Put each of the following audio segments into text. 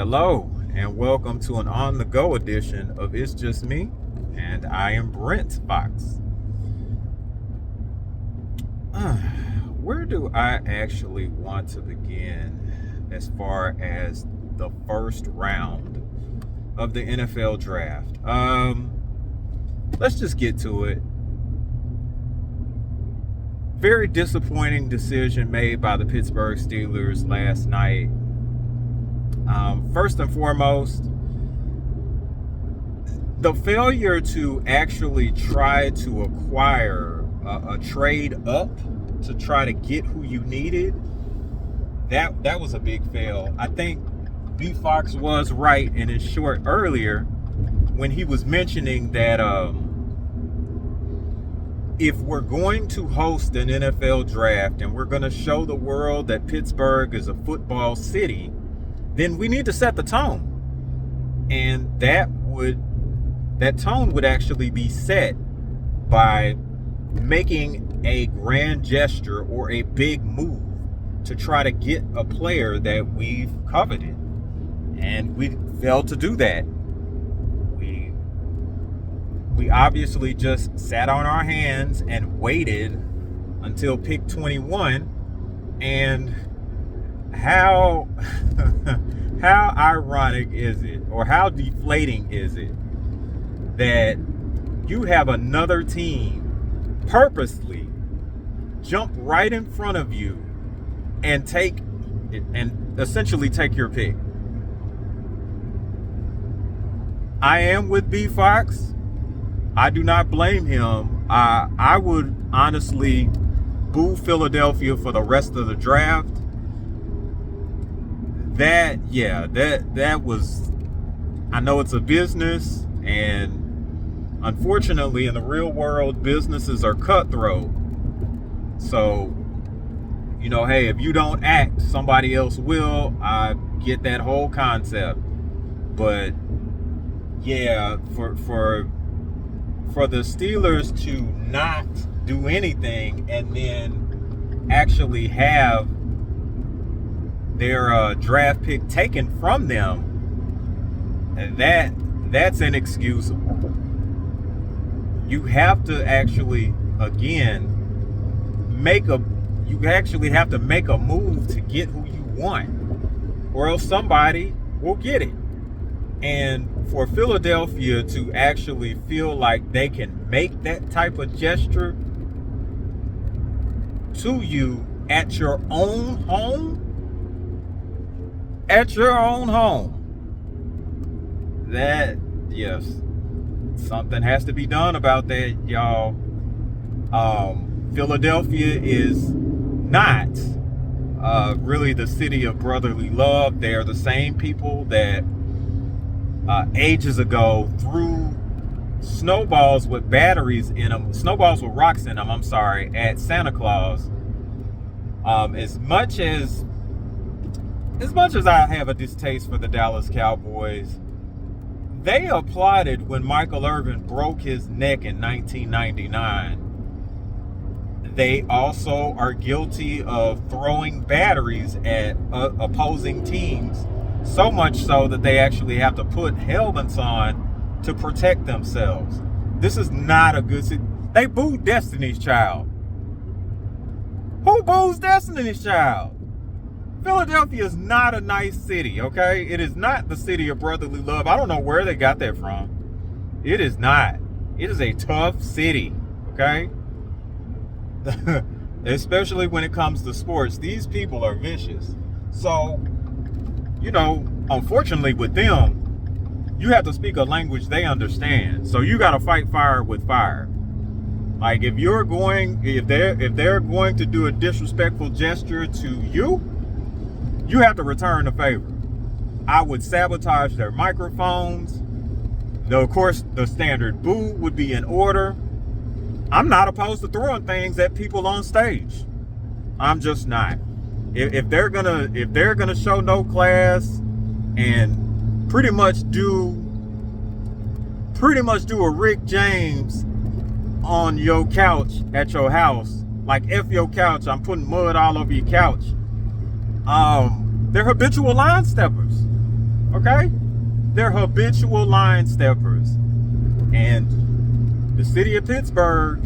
Hello, and welcome to an on the go edition of It's Just Me, and I am Brent Fox. Where do I actually want to begin as far as the first round of the NFL draft? Let's just get to it. Very disappointing decision made by the Pittsburgh Steelers last night. First and foremost, the failure to actually try to acquire a trade up to try to get who you needed, that was a big fail. I think B. Fox was right in his short earlier when he was mentioning that if we're going to host an NFL draft and we're going to show the world that Pittsburgh is a football city, then we need to set the tone. And that tone would actually be set by making a grand gesture or a big move to try to get a player that we've coveted. And we failed to do that. We obviously just sat on our hands and waited until pick 21. And how ironic is it, or how deflating is it, that you have another team purposely jump right in front of you and essentially take your pick? I am with B. Fox. I do not blame him. I would honestly boo Philadelphia for the rest of the draft. That was, I know it's a business, and unfortunately in the real world, businesses are cutthroat. So, hey, if you don't act, somebody else will. I get that whole concept. But yeah, for the Steelers to not do anything and then actually have their draft pick taken from them, that's inexcusable. You have to actually, again, you actually have to make a move to get who you want, or else somebody will get it. And for Philadelphia to actually feel like they can make that type of gesture to you at your own home, that, yes, something has to be done about that, y'all. Philadelphia is not really the city of brotherly love. They are the same people that ages ago threw snowballs with batteries in them, snowballs with rocks in them, at Santa Claus. As much as I have a distaste for the Dallas Cowboys, they applauded when Michael Irvin broke his neck in 1999. They also are guilty of throwing batteries at opposing teams, so much so that they actually have to put helmets on to protect themselves. This is not a good situation. They booed Destiny's Child. Who boos Destiny's Child? Philadelphia is not a nice city, okay? It is not the city of brotherly love. I don't know where they got that from. It is not. It is a tough city, okay? Especially when it comes to sports. These people are vicious. So, unfortunately with them, you have to speak a language they understand. So you got to fight fire with fire. Like if they're going to do a disrespectful gesture to you, you have to return the favor. I would sabotage their microphones. Of course, the standard boo would be in order. I'm not opposed to throwing things at people on stage. I'm just not. If they're gonna show no class and pretty much do a Rick James on your couch at your house, like F your couch, I'm putting mud all over your couch. They're habitual line steppers. Okay? They're habitual line steppers. And the city of Pittsburgh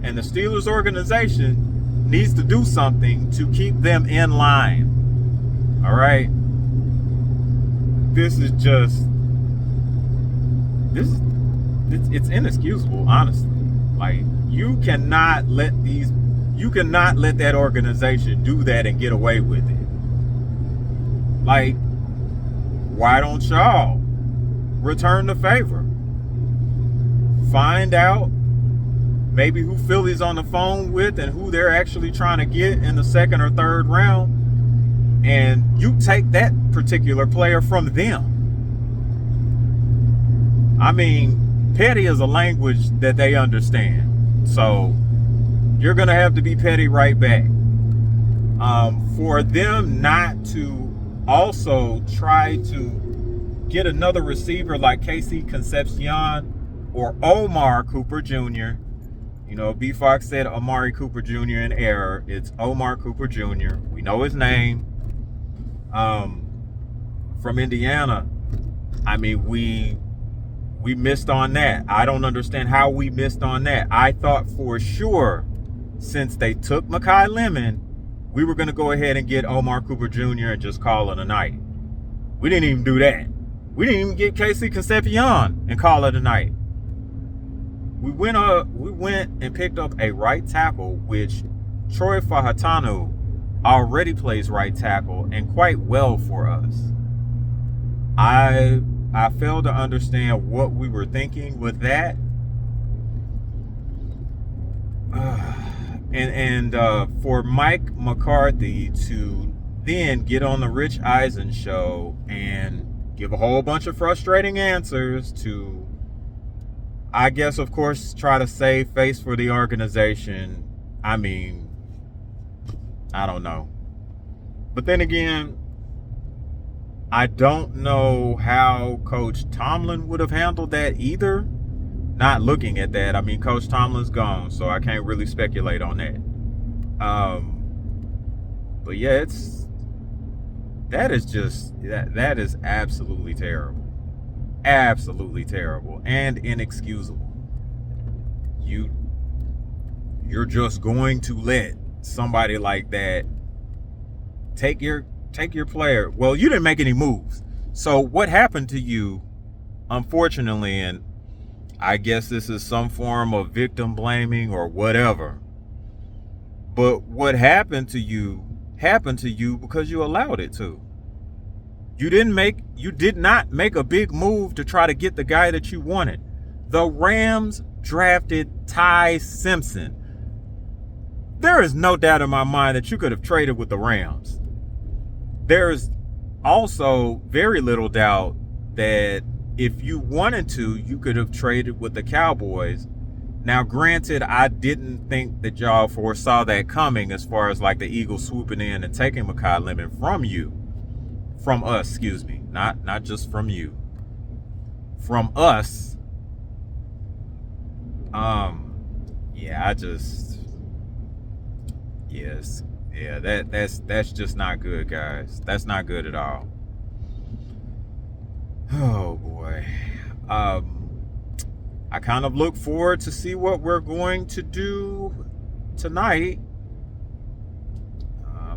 and the Steelers organization needs to do something to keep them in line. All right? This is just, it's inexcusable, honestly. Like, you cannot let that organization do that and get away with it. Like, why don't y'all return the favor? Find out maybe who Philly's on the phone with and who they're actually trying to get in the second or third round, and you take that particular player from them. I mean, petty is a language that they understand, so you're gonna have to be petty right back. For them not to also try to get another receiver like Casey Concepcion or Omar Cooper Jr. You know, B Fox said Amari Cooper Jr. in error. It's Omar Cooper Jr. We know his name. From Indiana. I mean, we missed on that. I don't understand how we missed on that. I thought for sure, since they took Mekhi Lemon, we were going to go ahead and get Omar Cooper Jr. and just call it a night. We didn't even do that. We didn't even get Casey Concepcion and call it a night. We went and picked up a right tackle, which Troy Fahatanu already plays right tackle and quite well for us. I failed to understand what we were thinking with that. And for Mike McCarthy to then get on the Rich Eisen show and give a whole bunch of frustrating answers to, I guess, of course, try to save face for the organization. I mean, I don't know. But then again, I don't know how Coach Tomlin would have handled that either. Not looking at that. I mean, Coach Tomlin's gone, so I can't really speculate on that. But yeah, that is absolutely terrible. Absolutely terrible and inexcusable. You're just going to let somebody like that take your player. Well, you didn't make any moves. So what happened to you, unfortunately, and I guess this is some form of victim blaming or whatever, but what happened to you because you allowed it to. You did not make a big move to try to get the guy that you wanted. The Rams drafted Ty Simpson. There is no doubt in my mind that you could have traded with the Rams. There's also very little doubt that if you wanted to, you could have traded with the Cowboys. Now, granted, I didn't think that y'all foresaw that coming as far as like the Eagles swooping in and taking Mekhi Lemon from us, excuse me, not just from you, from us. That's just not good, guys. That's not good at all. Oh boy. I kind of look forward to see what we're going to do tonight.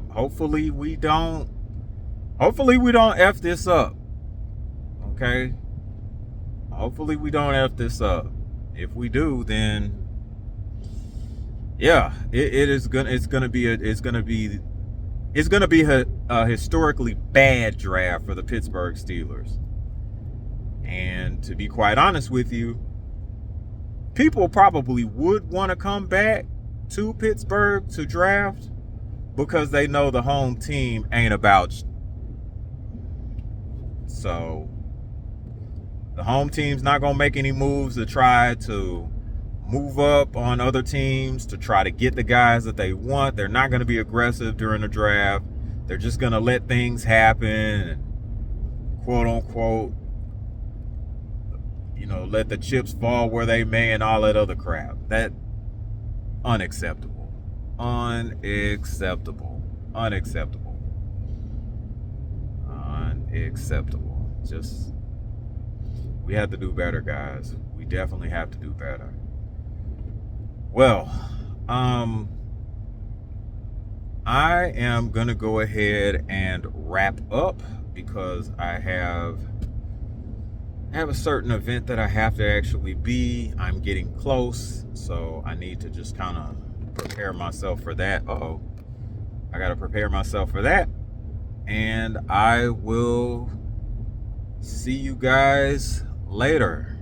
Hopefully we don't F this up. Okay? Hopefully we don't F this up. If we do, then yeah, it's gonna be a historically bad draft for the Pittsburgh Steelers. And to be quite honest with you, people probably would want to come back to Pittsburgh to draft because they know the home team ain't about. So the home team's not going to make any moves to try to move up on other teams to try to get the guys that they want. They're not going to be aggressive during the draft. They're just going to let things happen and, quote unquote, let the chips fall where they may and all that other crap. That unacceptable. Unacceptable. just, we have to do better, guys. We definitely have to do better. Well, I am going to go ahead and wrap up because I have a certain event that I have to actually be. I'm getting close, so I need to just kind of prepare myself for that. I got to prepare myself for that. And I will see you guys later.